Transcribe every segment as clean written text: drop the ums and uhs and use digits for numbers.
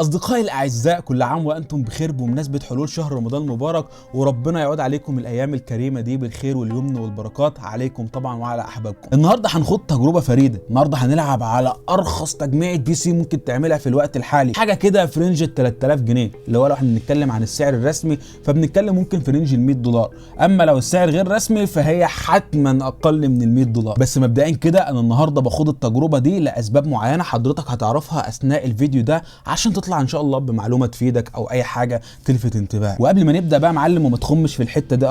أصدقائي الأعزاء، كل عام وأنتم بخير بمناسبة حلول شهر رمضان المبارك، وربنا يعود عليكم الأيام الكريمة دي بالخير واليمن والبركات عليكم طبعا وعلى أحبابكم. النهارده هنخوض تجربة فريدة، النهارده هنلعب على أرخص تجميعة بي سي ممكن تعملها في الوقت الحالي، حاجة كده في رينج ال 3000 جنيه، اللي هو لو احنا بنتكلم عن السعر الرسمي فبنتكلم ممكن في رينج ال $100، أما لو السعر غير رسمي فهي حتما أقل من ال $100. بس مبدئيا كده أنا النهارده بخوض التجربة دي لأسباب معينة حضرتك هتعرفها أثناء الفيديو ده عشان تطلع ان شاء الله بمعلومه تفيدك او اي حاجه تلفت انتباهك. وقبل ما نبدا بقى معلم وما تخمش في الحته دي،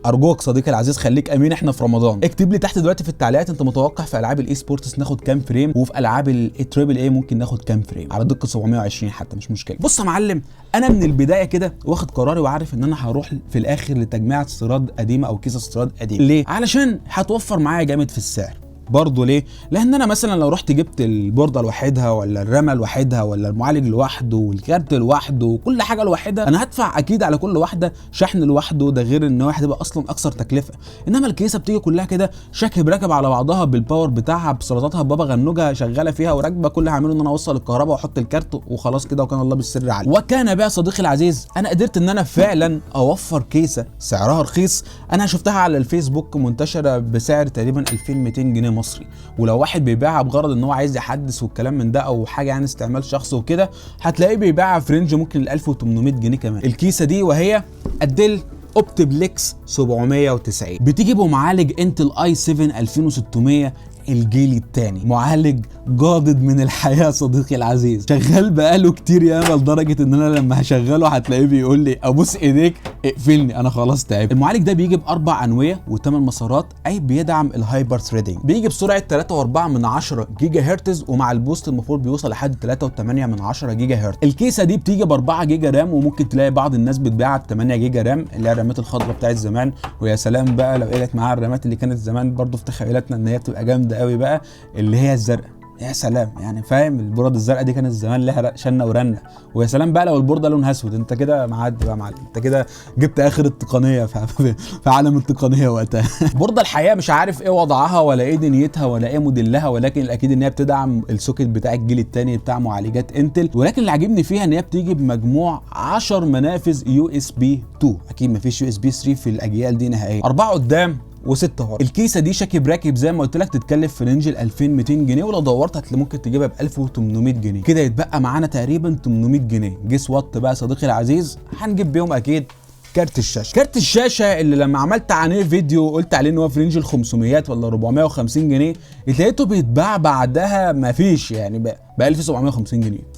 ارجوك صديقي العزيز خليك امين، احنا في رمضان. اكتب لي تحت دلوقتي في التعليقات انت متوقع في العاب الاي سبورتس ناخد كام فريم، وفي العاب التريبل اي ممكن ناخد كام فريم على دقه 720 حتى مش مشكله. بص يا معلم، انا من البدايه كده واخد قراري وعارف ان انا هروح في الاخر لتجميعة استيراد قديمه او كيس استيراد قديم. ليه؟ علشان هتوفر معايا جامد في السعر. برضه ليه؟ لان انا مثلا لو رحت جبت البورده لوحدها ولا الرامه لوحدها ولا المعالج لوحده والكارت لوحده وكل حاجه لوحدها، انا هدفع اكيد على كل واحده شحن لوحده، ده غير ان هو هتبقى اصلا اكثر تكلفه. انما الكيسه بتيجي كلها كده شاكب راكب على بعضها بالباور بتاعها بسلطاتها بابا غنوجه شغاله فيها وراكبه، كل اللي هعمله ان انا اوصل الكهرباء واحط الكارت وخلاص كده، وكان الله بالسر عليه. وكان بقى صديقي العزيز انا قدرت ان انا فعلا اوفر كيسه سعرها رخيص. انا شفتها على الفيسبوك منتشره بسعر تقريبا 2200 جنيه مصري، ولو واحد بيبيعها بغرض ان هو عايز يحدث والكلام من ده او حاجه يعني استعمال شخصي وكده، هتلاقيه بيبيعها في رينج ممكن ال 1800 جنيه كمان الكيسه دي، وهي الديل اوبتبليكس 790 بتيجي بمعالج انتل اي 7 2600 الجيل الثاني، معالج جادد من الحياه صديقي العزيز، شغال بقاله كتير ياما لدرجه ان انا لما هشغله هتلاقيه بيقول لي ابوس ايديك اقفلني انا خلاص تعبت. المعالج ده بيجي باربع انويه و8 مسارات، اي بيدعم الهايبر ثريدنج، بيجي بسرعه 3.4 جيجا هرتز، ومع البوست المفروض بيوصل لحد 3.8 جيجا هرتز. الكيسه دي بتيجي ب4 جيجا رام، وممكن تلاقي بعض الناس بتبيعها ب 8 جيجا رام اللي هي الرامات الخضراء بتاعت زمان. ويا سلام بقى لو قلت معاها الرامات اللي كانت زمان برضو في تخيلاتنا ان هي بتبقى جامده قوي بقى، اللي هي الزرقاء. يا سلام يعني فاهم، البورد الزرقاء دي كانت زمان لها شنه ورنه. ويا سلام بقى لو البورده لونها اسود، انت كده معدي بقى معلم، انت كده جبت اخر التقنيه في عالم التقنيه وقتها. البورده الحقيقه مش عارف ايه وضعها ولا ايه دنيتها ولا ايه موديلها، ولكن الاكيد ان هي بتدعم السوكت بتاع الجيل الثاني بتاع معالجات انتل. ولكن اللي عاجبني فيها ان هي بتيجي بمجموع 10 منافذ يو اس بي 2، اكيد مفيش يو اس بي 3 في الاجيال دي نهائيا، 4 قدام و6 ورا. الكيسه دي شاكب راكب زي ما قلت لك تتكلف في رينج ال 2200 جنيه، ولو دورت هتلاقي ممكن تجيبها ب 1800 جنيه، كده يتبقى معانا تقريبا 800 جنيه. جيس وات بقى صديقي العزيز، هنجيب بيهم اكيد كارت الشاشه اللي لما عملت عليه فيديو قلت عليه ان هو في رينج ال 500 ولا 450 جنيه، لقيته بيتباع بعدها مفيش يعني ب 1750 جنيه،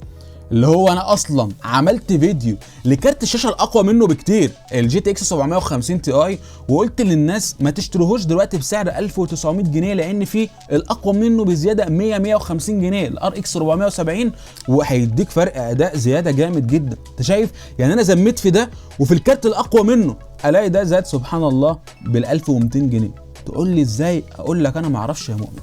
اللي هو انا اصلا عملت فيديو لكارت الشاشه الاقوى منه بكتير الجي تي اكس 750 تي اي، وقلت للناس ما تشتروهوش دلوقتي بسعر 1900 جنيه لان في الاقوى منه بزياده 150 جنيه الار اكس 470، وهيديك فرق اداء زياده جامد جدا. انت شايف يعني انا زميت في ده وفي الكارت الاقوى منه الاقي ده زاد سبحان الله بال 1200 جنيه. تقول لي ازاي؟ اقول لك انا ما اعرفش يا مؤمن.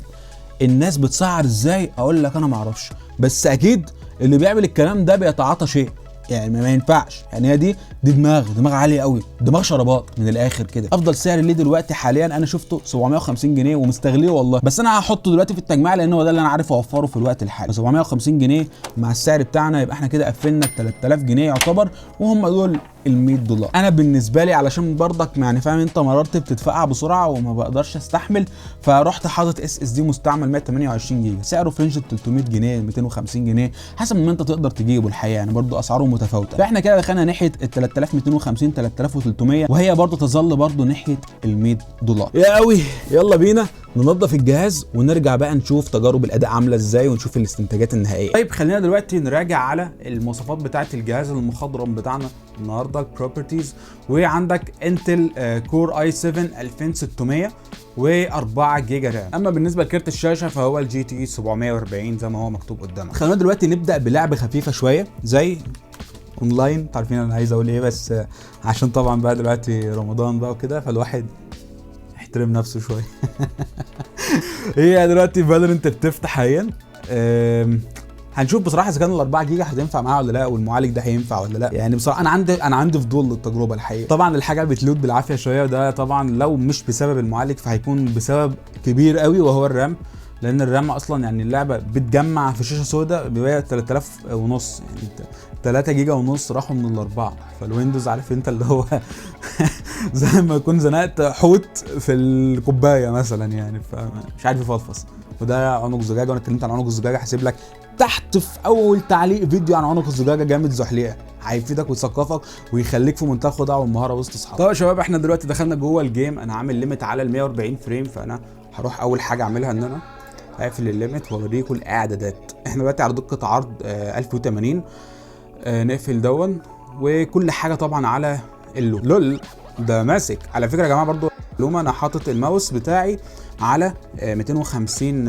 الناس بتسعر ازاي؟ اقول لك انا ما اعرفش، بس اكيد اللي بيعمل الكلام ده بيتعاطى شيء، يعني ما ينفعش. يعني هي دي دماغ عاليه قوي، دماغ شرابات من الاخر كده. افضل سعر ليه دلوقتي حاليا انا شفته 750 جنيه ومستغليه والله، بس انا هحطه دلوقتي في التجميع لان هو ده اللي انا عارف اوفره في الوقت الحالي. 750 جنيه مع السعر بتاعنا يبقى احنا كده قفلنا ال 3000 جنيه يعتبر، وهم دول ال $100. انا بالنسبه لي علشان برضك يعني فاهم انت مرارتي بتدفعها بسرعه وما بقدرش استحمل، فرحت حاطط اس اس دي مستعمل 128 جيجا، سعره في رينج 300 جنيه 250 جنيه حسب ما انت تقدر تجيبه الحقيقه، يعني برضو اسعاره متفاوته. فاحنا كده دخلنا ناحيه ال 3250 3300، وهي برضو تظل برضو ناحيه ال $100. يا قوي يلا بينا ننظف الجهاز ونرجع بقى نشوف تجارب الاداء عامله ازاي ونشوف الاستنتاجات النهائيه. طيب خلينا دلوقتي نراجع على المواصفات بتاعه الجهاز المخضرم بتاعنا النهارده، البروبرتيز. وعندك انتل كور اي 7 2600 و4 جيجا رام. اما بالنسبه لكارت الشاشه فهو الجي تي اي 740 زي ما هو مكتوب قدامك. خلينا دلوقتي نبدا بلعبه خفيفه شويه زي اونلاين، عارفين انا عايز اقول ايه، بس عشان طبعا بقى دلوقتي رمضان بقى وكده فالواحد يحترم نفسه شويه. هي دلوقتي فالورنت بتفتح حاليا، هنشوف بصراحه اذا كان ال4 جيجا هتنفع معاه ولا لا، والمعالج ده هينفع ولا لا. يعني بصراحه انا عندي فضول للتجربه الحقيقه. طبعا الحاجه بتلود بالعافيه شويه، وده طبعا لو مش بسبب المعالج فهيكون بسبب كبير قوي وهو الرام. لان الرام اصلا يعني اللعبه بتجمع في شاشه سوداء ب 3000 ونص، يعني 3 جيجا ونص راحوا من الاربعه. فالويندوز عارف انت اللي هو زي ما يكون زنقت حوت في الكوبايه مثلا يعني، فمش عارف يفلفص. وده عنق الزجاجه، وانا اتكلمت عن عنق الزجاجه، هسيب لك تحت في اول تعليق فيديو عن عنق الزجاجه جامد زحليقه، هيفيدك ويثقفك ويخليك في منتهى الخدعه والمهاره وسط اصحابك. طيب يا شباب، احنا دلوقتي دخلنا جوه الجيم. انا عامل ليميت على ال 140 فريم، فانا هروح اول حاجه اعملها ان انا اقفل الليميت واوريكم الاعدادات. احنا دلوقتي على دقه عرض 1080. نقفل دون، وكل حاجه طبعا على اللول ده ماسك. على فكره يا جماعه برضو معلومه، انا حاطط الماوس بتاعي على 250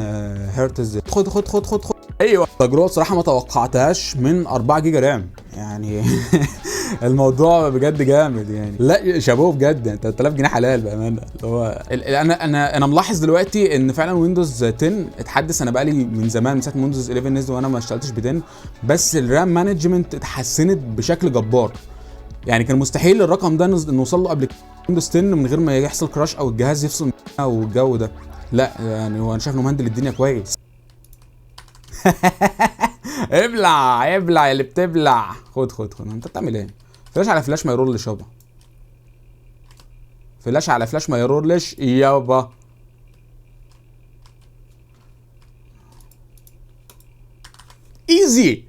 هرتز. خد خد خد خد خد. ايوه، تجربه بصراحه ما توقعتهاش من 4 جيجا رام يعني. الموضوع بجد جامد يعني. لا شابوه بجد يعني، 3000 جنيه حلال بامانه. اللي هو انا ملاحظ دلوقتي ان فعلا ويندوز 10 اتحدث. انا بقالي من زمان، من ساعه ويندوز 11 نزل وانا ما اشتغلتش ب 10، بس الرام مانجمنت اتحسنت بشكل جبار. يعني كان مستحيل الرقم ده نوصل له قبل ويندوز 10 من غير ما يحصل كراش او الجهاز يفصل والجو ده. لا يعني هو انا شايف انه مهندل الدنيا كويس. ابلع ابلع اللي بتبلع. خد خد خد. انت بتعمل ايه؟ فلاش على فلاش ما يرولش يابا. فلاش على فلاش ما يرولش يابا. ايزي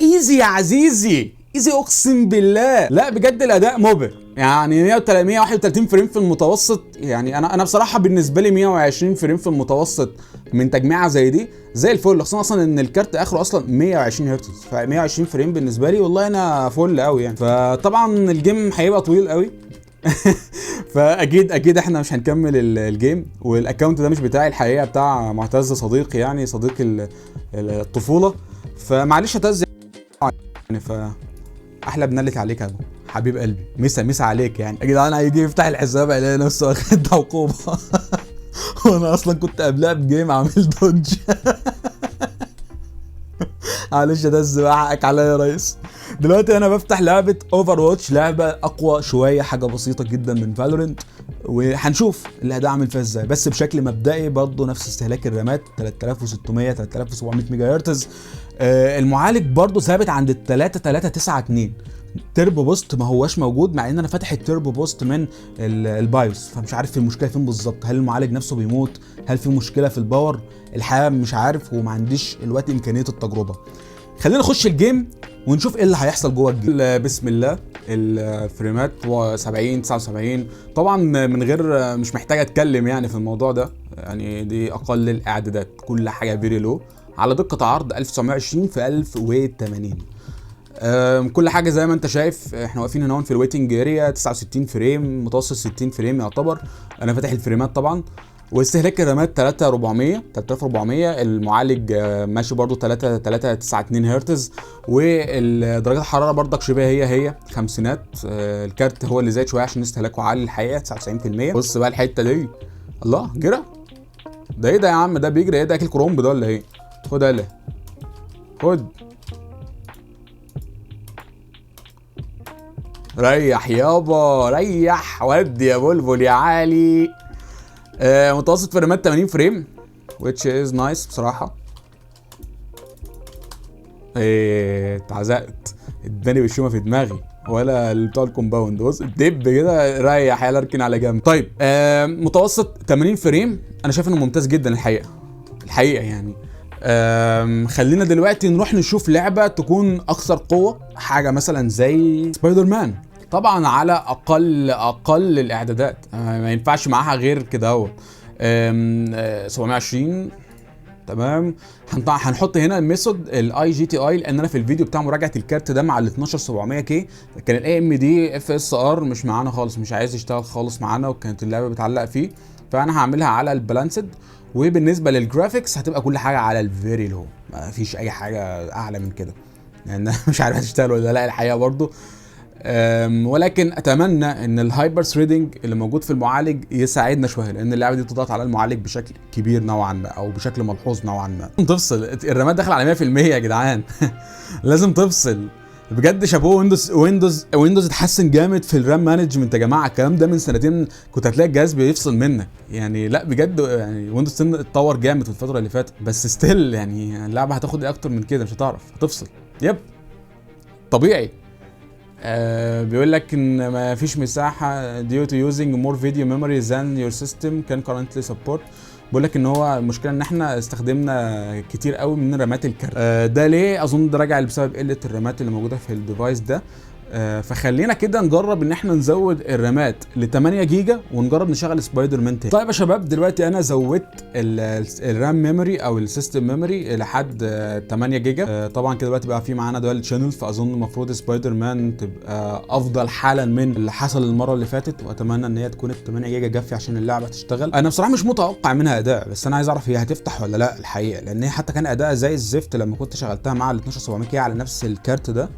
ايزي يا عزيزي، ايزي اقسم بالله. لا بجد الاداء مبهر يعني. 131 فريم في المتوسط يعني. انا بصراحه بالنسبه لي 120 فريم في المتوسط من تجميعه زي دي زي الفل، خصوصا اصلا ان الكارت اخره اصلا 120 هرتز، ف 120 فريم بالنسبه لي والله انا فل قوي يعني. فطبعا الجيم هيبقى طويل قوي. فاكيد احنا مش هنكمل الجيم. والاكونت ده مش بتاعي الحقيقه، بتاع معتز صديقي يعني، صديق الطفوله. فمعلش هتز يعني. احلى بنلت عليك يا ابو حبيب قلبي. مسا عليك يعني. يا جدعان هيجي يفتح الحساب يلاقي نفسه واخد عقوبه. وانا اصلا كنت قبلها بجيم عامل دوج. معلش دز بقى، حقك عليا يا ريس. دلوقتي انا بفتح لعبه اوفر واتش، لعبه اقوى شويه، حاجه بسيطه جدا من فالورنت، وهنشوف اللي هعمل فيها ازاي. بس بشكل مبدئي برضه نفس استهلاك الرامات 3600 3700 ميجا هرتز. المعالج برضه ثابت عند ال 3392. تيربو بوست ما هواش موجود، مع ان انا فاتح التيربو بوست من البايوس، فمش عارف المشكله فين بالظبط. هل المعالج نفسه بيموت؟ هل في مشكله في الباور؟ الحقيقه مش عارف، وما عنديش الوقت امكانيه التجربه. خلينا نخش الجيم ونشوف ايه اللي هيحصل جوه الجيم. بسم الله. الفريمات 70 79 طبعا، من غير مش محتاج اتكلم يعني في الموضوع ده يعني. دي اقل الاعدادات، كل حاجه فيري لو على دقه عرض 1920 في 1080. كل حاجه زي ما انت شايف. احنا واقفين هنا في الويتنج اريا، 69 فريم متوسط، 60 فريم يعتبر. انا فاتح الفريمات طبعا. واستهلاك الرامات 3400. المعالج ماشي برضو 392 هرتز. ودرجات الحراره برضك شبه هي خمسينات. الكارت هو اللي زايد شويه عشان استهلاكه عالي الحقيقه 99%. بص بقى الحته دي، الله جرى ده ايه ده يا عم؟ ده بيجري ايه ده؟ اكل كرومب ده ولا ايه؟ خد يلا خد. ريح يابا ريح، ودي يا بلبل يا عالي. متوسط فريمات 80 فريم which is nice بصراحه. اتعزقت، اداني بالشومه في دماغي ولا بتوع الكومباوند. بص دب كده، ريح يلا اركن على جنب. طيب متوسط 80 فريم، انا شايف انه ممتاز جدا الحقيقه يعني. خلينا دلوقتي نروح نشوف لعبه تكون اكثر قوه، حاجه مثلا زي سبايدر مان، طبعا على اقل الاعدادات. ما ينفعش معاها غير كده اهو. 720 تمام. هنحط هنا الميثود الاي جي تي اي، لان انا في الفيديو بتاع مراجعه الكارت ده مع ال 12700 كي كان الاي ام دي اف اس ار مش معانا خالص، مش عايز يشتغل خالص معانا، وكانت اللعبه بتعلق فيه. فانا هعملها على البالانسد. وبالنسبه للجرافيكس هتبقى كل حاجه على الفيري لو، ما فيش اي حاجه اعلى من كده لان يعني مش عارف هتشتغل ولا لا الحقيقه برضو. ولكن اتمنى ان الهايبر ثريدنج اللي موجود في المعالج يساعدنا شويه، لان اللعبه دي بتضغط على المعالج بشكل كبير نوعا ما، او بشكل ملحوظ نوعا ما. تفصل الرامات داخل على 100% يا جدعان. لازم تفصل بجد شابوه. ويندوز اتحسن جامد في الرام مانجمنت يا جماعه. الكلام ده من سنتين كنت هتلاقي الجهاز بيفصل منك يعني. لا بجد يعني ويندوز 10 اتطور جامد في الفتره اللي فاتت، بس ستيل يعني اللعبه هتاخد ايه اكتر من كده؟ مش هتعرف، هتفصل. يب طبيعي. بيقول لك ان ما فيش مساحه due to using more video memory than your system can currently support. بقول لك ان هو المشكله ان احنا استخدمنا كتير قوي من رامات الكارت. ده ليه؟ اظن ده راجع بسبب قله الرامات اللي موجوده في الديفايس ده. فخلينا كده نجرب ان احنا نزود الرامات ل 8 جيجا ونجرب نشغل سبايدر مان تاني. طيب يا شباب، دلوقتي انا زودت الرام ميموري او السيستم ميموري لحد 8 جيجا. طبعا كده دلوقتي بقى في معانا دوال شانل، فاظن المفروض سبايدر مان تبقى افضل حالا من اللي حصل المره اللي فاتت، واتمنى ان هي تكون ال 8 جيجا كافيه عشان اللعبه تشتغل. انا بصراحه مش متوقع منها اداء، بس انا عايز اعرف هي هتفتح ولا لا الحقيقه، لان هي حتى كان اداءها زي الزفت لما كنت شغلتها مع ال 12700 على نفس الكارت ده.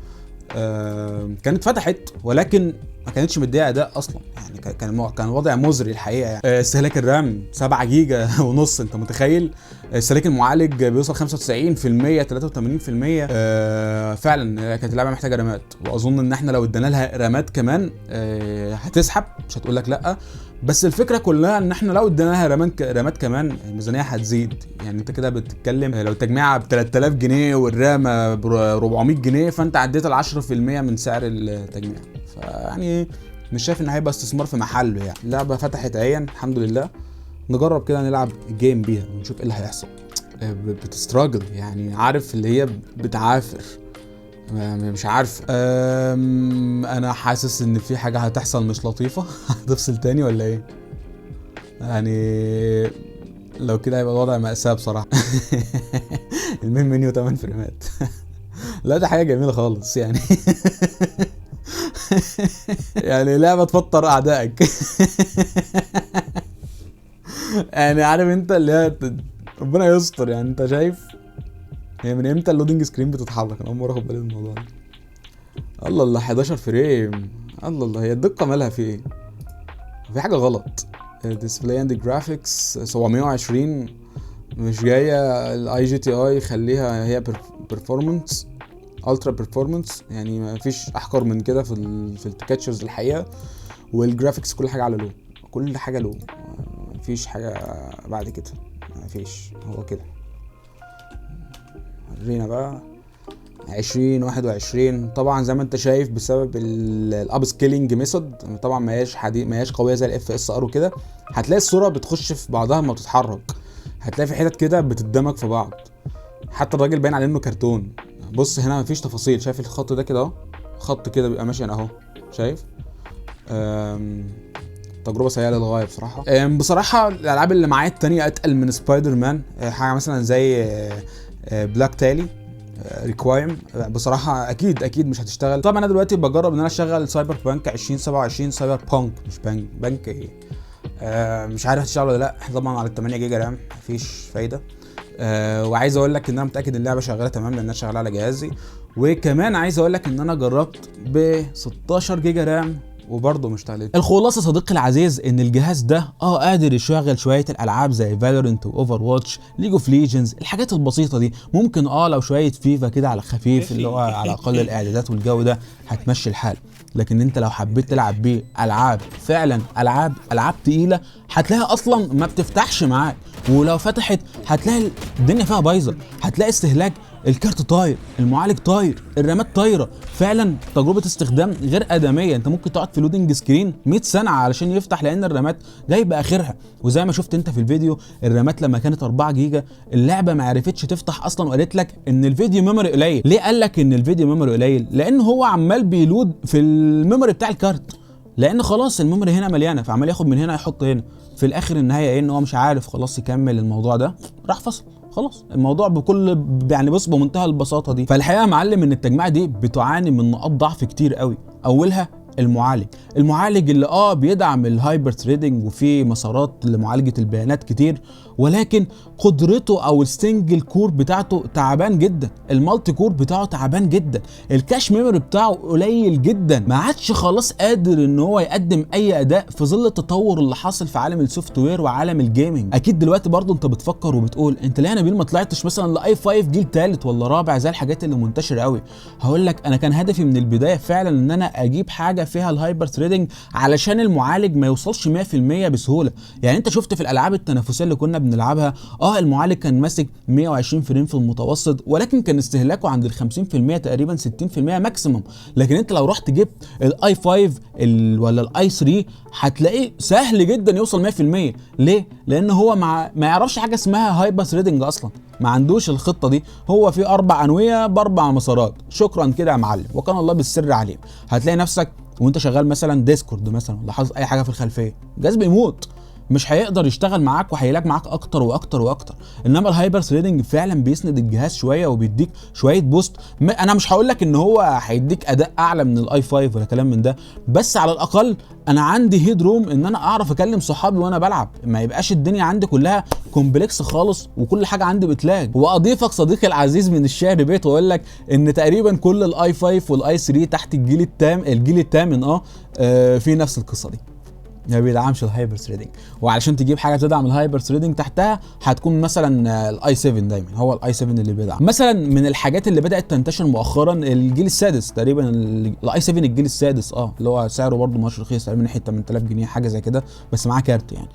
كانت فتحت ولكن ما كانتش مديه اداء اصلا يعني. كان وضع مزري الحقيقه يعني. استهلاك الرام 7 جيجا ونص، انت متخيل؟ استهلاك المعالج بيوصل 95% 83%. فعلا كانت اللعبه محتاجه رامات، واظن ان احنا لو ادينا لها رامات كمان هتسحب، مش هتقول لك لا. بس الفكره كلها ان احنا لو ادينا لها رامات كمان الميزانيه هتزيد. يعني انت كده بتتكلم لو التجميعه ب 3000 جنيه والرامه ب 400 جنيه، فانت عديت ال 10% من سعر التجميع. فيعني مش شايف ان هيبقى استثمار في محله يعني. اللعبه فتحت عيا الحمد لله. نجرب كده نلعب جيم بيها ونشوف ايه اللي هيحصل. بتستراجل يعني، عارف اللي هي بتعافر، مش عارف. انا حاسس ان في حاجه هتحصل مش لطيفه. هتفصل تاني ولا ايه؟ يعني لو كده هيبقى الوضع مأساة بصراحه. المين منيو 8 فريمات. لا ده حاجه جميله خالص يعني. يعني لعبه تفطر اعدائك. يعني عارف انت اللي هي ربنا يستر يعني. انت شايف هي من امتى اللودنج سكرين بتتحرك؟ انا اول مره اخد بالي من الموضوع ده. الله 11 فريم. الله هي الدقه مالها في ايه؟ في حاجه غلط. ديسبلاي اند جرافيكس 720 مش جايه. الاي جي تي اي خليها هي بيرفورمانس الترا بيرفورمانس، يعني ما فيش احقر من كده في الكاتشرز الحقيقه. والجرافيكس كل حاجه على لو، كل حاجه لو، مفيش حاجه بعد كده، مفيش. هو كده. ورينا بقى 2021. طبعا زي ما انت شايف بسبب الاب سكيلينج ميثود، طبعا ما هياش قويه زي الاف اس ار وكده. هتلاقي الصوره بتخش في بعضها ما بتتحرك، هتلاقي في حتت كده بتدمج في بعض. حتى الراجل باين عليه انه كرتون. بص هنا مفيش تفاصيل، شايف الخط ده كده اهو، خط كده بيبقى ماشي اهو، شايف؟ تجربه سيئه للغايه بصراحه. بصراحه الالعاب اللي معايا التانية اتقل من سبايدر مان. حاجه مثلا زي بلاك تالي ريكوايم، بصراحه اكيد مش هتشتغل. طبعا انا دلوقتي بجرب ان انا اشغل سايبر بانك 2077. سايبر بانك مش بانك ايه. مش عارف هتشتغل ولا لا. طبعا على 8 جيجا رام مفيش فايده. وعايز اقول لك ان انا متاكد ان اللعبه شغاله تمام لانها شغاله على جهازي. وكمان عايز اقول لك ان انا جربت ب 16 جيجا رام وبرضه مش تعليق. الخلاصه صديقي العزيز ان الجهاز ده قادر يشغل شويه الالعاب زي فالورنت واوفر واتش، ليج اوف ليجندز، الحاجات البسيطه دي. ممكن لو شويه فيفا كده على خفيف اللي هو على اقل الاعدادات والجو ده هتمشي الحال. لكن انت لو حبيت تلعب بيه العاب فعلا العاب تقيله، هتلاقيها اصلا ما بتفتحش معاك، ولو فتحت هتلاقي الدنيا فيها بايظه. هتلاقي استهلاك الكارت طاير، المعالج طاير، الرامات طايره. فعلا تجربه استخدام غير ادميه. انت ممكن تقعد في لودنج سكرين 100 سنه علشان يفتح، لان الرامات جايبه اخرها. وزي ما شفت انت في الفيديو، الرامات لما كانت 4 جيجا اللعبه ما عرفتش تفتح اصلا، وقالت لك ان الفيديو ميموري قليل. ليه قال لك ان الفيديو ميموري قليل؟ لان هو عمال بيلود في الميموري بتاع الكارت، لان خلاص الميموري هنا مليانه، فعمال ياخد من هنا يحط هنا. في الاخر النهايه ايه؟ ان هو مش عارف خلاص يكمل الموضوع ده، راح فصل. خلاص الموضوع بكل يعني بص بمنتهى البساطه دي. فالحقيقه يا معلم ان التجميعه دي بتعاني من نقاط ضعف كتير قوي. اولها المعالج اللي بيدعم الهايبر ثريدنج وفي مسارات لمعالجه البيانات كتير، ولكن قدرته او السنجل كور بتاعته تعبان جدا، المالتي كور بتاعه تعبان جدا، الكاش ميموري بتاعه قليل جدا، ما عادش خلاص قادر ان هو يقدم اي اداء في ظل التطور اللي حاصل في عالم السوفت وير وعالم الجيمنج. اكيد دلوقتي برضو انت بتفكر وبتقول انت ليه يا نبيل ما طلعتش مثلا لاي 5 جيل ثالث ولا رابع زي الحاجات اللي منتشره قوي؟ هقول لك انا كان هدفي من البدايه فعلا ان انا اجيب حاجه فيها الهايبر ثريدنج علشان المعالج ما يوصلش 100% بسهوله. يعني انت شفت في الالعاب التنافسيه اللي كنا بنلعبها المعالج كان ماسك 120 فريم في المتوسط، ولكن كان استهلاكه عند ال 50% تقريبا 60% ماكسيموم. لكن انت لو رحت جبت الاي 5 ولا الاي 3 هتلاقيه سهل جدا يوصل 100%. ليه؟ لان هو ما يعرفش حاجه اسمها هايبر ثريدنج اصلا، ما عندوش الخطه دي. هو في 4 انويه ب4 مسارات، شكرا كده يا معلم، وكان الله بالسر عليهم. هتلاقي نفسك وانت شغال مثلا ديسكورد مثلا، لاحظ اي حاجه في الخلفيه الجهاز بيموت، مش هيقدر يشتغل معاك وهيلاقي معاك اكتر واكتر واكتر. انما الهايبر ثريدنج فعلا بيسند الجهاز شويه وبيديك شويه بوست. انا مش هقول لك ان هو هيديك اداء اعلى من الاي 5 ولا كلام من ده، بس على الاقل انا عندي هيد روم ان انا اعرف اكلم صحابي وانا بلعب، ما يبقاش الدنيا عندي كلها كومبلكس خالص وكل حاجه عندي بتلاج. واضيفك صديقي العزيز من الشعر بيت واقول لك ان تقريبا كل الاي 5 والاي 3 تحت الجيل الثامن في نفس القصه دي، ما بيدعمش الهايبر ثريدنج. وعلشان تجيب حاجه تدعم الهايبر ثريدنج تحتها هتكون مثلا الاي 7، دايما هو الاي 7 اللي بيدعم. مثلا من الحاجات اللي بدات تنتشر مؤخرا الجيل السادس تقريبا، الاي 7 الجيل السادس اللي هو سعره برده مش رخيص، تقريبا ناحيه 8000 جنيه حاجه زي كده، بس معاه كارت يعني.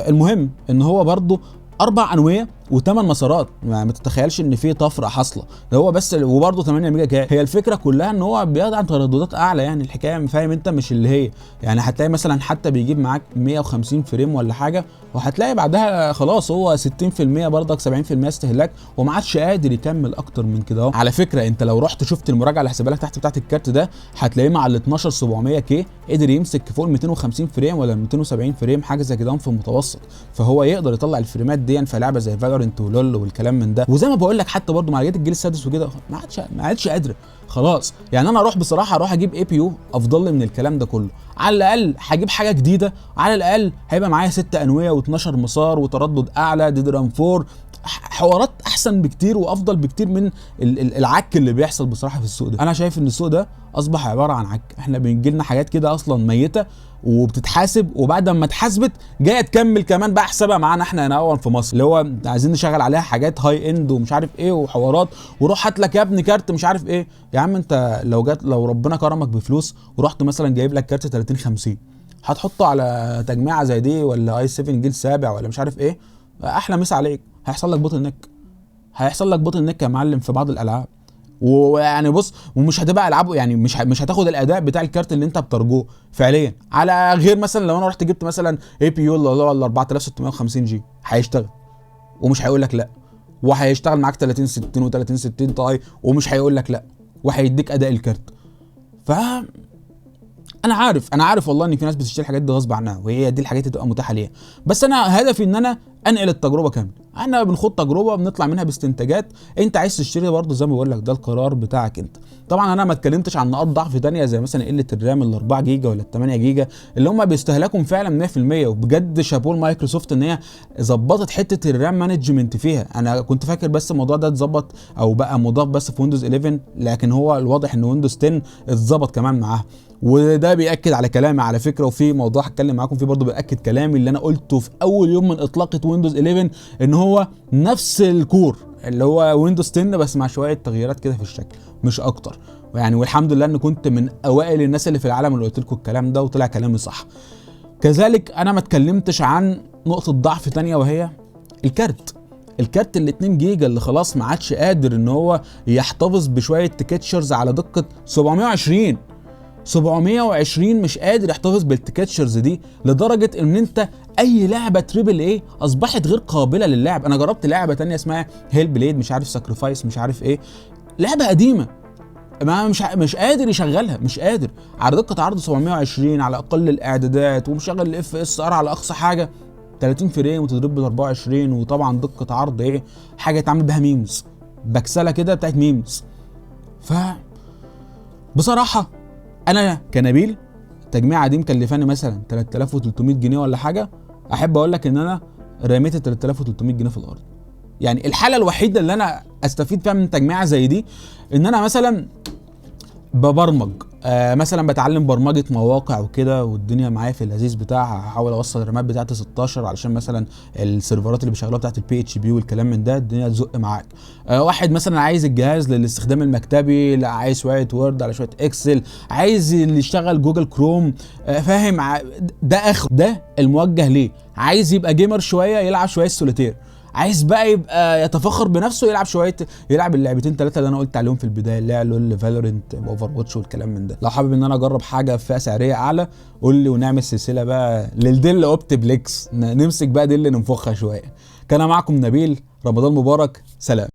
المهم ان هو برده 4 انويه و8 مسارات، يعني ما تتخيلش ان في طفره حاصله، ده هو بس وبرده 8 ميجا كارت. هي الفكره كلها ان هو بيدعم ترددات اعلى، يعني الحكايه فاهم انت مش اللي هي يعني هتلاقي مثلا حتى بيجيب معاك 150 فريم ولا حاجه، وهتلاقي بعدها خلاص هو 60% برضك 70% استهلاك وما عادش قادر يكمل اكتر من كده. على فكره انت لو رحت شفت المراجعه اللي هحسبها لك تحت بتاعت الكارت ده، هتلاقيه مع ال 12700 كي قدر يمسك فوق ال 250 فريم ولا 270 فريم حاجه زي كده في المتوسط، فهو يقدر يطلع الفريمات دي في لعبه زي فالورنت ولول والكلام من ده. وزي ما بقول لك حتى برضه معالجات الجيل السادس وكده ما عادش قادره خلاص. يعني انا اروح اجيب اي بي يو افضل لي من الكلام ده كله، على الاقل هجيب حاجه جديده، على الاقل هيبقى معايا 6 انويه و12 مسار وتردد اعلى دي رام 4، حوارات احسن بكتير وافضل بكتير من العك اللي بيحصل بصراحه في السوق ده. انا شايف ان السوق ده اصبح عباره عن عك، احنا بيجي لنا حاجات كده اصلا ميته وبتتحاسب، وبعد ما اتحاسبت جايه تكمل كمان بقى حسابها معانا احنا هنا في مصر، اللي هو عايزين نشغل عليها حاجات هاي اند ومش عارف ايه وحوارات، وروح هات لك يا ابني كارت مش عارف ايه. يا عم انت لو ربنا كرمك بفلوس ورحت مثلا جايب لك كارت 30 50 هتحطه على تجميعه زي دي ولا اي 7 جيل سابع ولا مش عارف ايه، احلى مسا عليك، هيحصل لك بوتل نيك يا معلم في بعض الالعاب. ويعني بص، ومش هتبقى العابه يعني مش هتاخد الاداء بتاع الكارت اللي انت بترجوه فعليا، على غير مثلا لو انا رحت جبت مثلا اي بي يو ولا 4650 جي هيشتغل ومش هيقول لك لا، وهيشتغل معاك 30 60 و30 60 طاي ومش هيقول لك لا، وهيديك اداء الكارت. ف انا عارف والله ان في ناس بتشتري الحاجات دي غصب عنها، وهي دي الحاجات اللي تبقى متاحه ليها، بس انا هدفي ان انا انقل التجربه كامله. احنا بنخوض تجربه بنطلع منها باستنتاجات، انت عايز تشتري برضه زي ما بقول لك ده القرار بتاعك انت. طبعا انا ما اتكلمتش عن نقاط ضعف ثانيه زي مثلا قله الرام ال 4 جيجا ولا ال 8 جيجا اللي هم بيستهلكوا فعلا 100%، وبجد شابوه مايكروسوفت ان هي ظبطت حته الرام مانجمنت فيها. انا كنت فاكر بس الموضوع ده اتظبط او بقى مضاف بس في ويندوز 11، لكن هو الواضح ان ويندوز 10 اتظبط كمان معاها، وده بيأكد على كلامي على فكره. وفي موضوع هتكلم معاكم فيه برضه بيأكد كلامي اللي انا قلته في اول يوم من اطلاقه ويندوز 11، ان هو نفس الكور اللي هو ويندوز 10 بس مع شويه تغييرات كده في الشكل مش اكتر يعني. والحمد لله ان كنت من اوائل الناس اللي في العالم اللي قلت لكم الكلام ده وطلع كلامي صح. كذلك انا ما اتكلمتش عن نقطه ضعف ثانيه وهي الكارت ال 2 جيجا اللي خلاص ما عادش قادر ان هو يحتفظ بشويه تكتشرز على دقه 720 مش قادر يحتفظ بالتكتشرز دي، لدرجه ان انت اي لعبه تريبل اي اصبحت غير قابله للعب. انا جربت لعبه تانية اسمها هيل بليد مش عارف ساكريفايس مش عارف ايه، لعبه قديمه ما مش قادر يشغلها، مش قادر على دقه عرض 720 على اقل الاعدادات، ومشغل الاف اس ار على اقصى حاجه 30 فريم وتضرب بال 24، وطبعا دقه عرض ايه حاجه يتعمل بها ميمز، بكسله كده بتاعت ميمز. ف بصراحه انا كنبيل التجميعه دي مكلفاني مثلا 3300 جنيه ولا حاجه، احب اقول لك ان انا رميت 3300 جنيه في الارض. يعني الحاله الوحيده اللي انا استفيد فيها من تجميعه زي دي ان انا مثلا ببرمج، مثلا بتعلم برمجه مواقع وكده، والدنيا معايا في اللذيذ بتاعها، هحاول اوصل الرامات بتاعتي 16 علشان مثلا السيرفرات اللي بيشغلوها بتاعت البي اتش بي والكلام من ده، الدنيا تزق معاك. واحد مثلا عايز الجهاز للاستخدام المكتبي، لا عايز شويه وورد على شويه اكسل، عايز اللي يشتغل جوجل كروم، فاهم؟ ده اخر، ده الموجه ليه. عايز يبقى جيمر شويه، يلعب شويه سوليتير. عايز بقى يبقى يتفخر بنفسه، يلعب شويه، يلعب اللعبتين ثلاثه اللي انا قلت عليهم في البدايه، اللي هي لول، فالورنت، اوفر واتش والكلام من ده. لو حابب ان انا اجرب حاجه في فئه سعريه اعلى قول لي، ونعمل سلسله بقى للديل اوبتبليكس، نمسك بقى ديل ننفخها شويه. كان معكم نبيل، رمضان مبارك، سلام.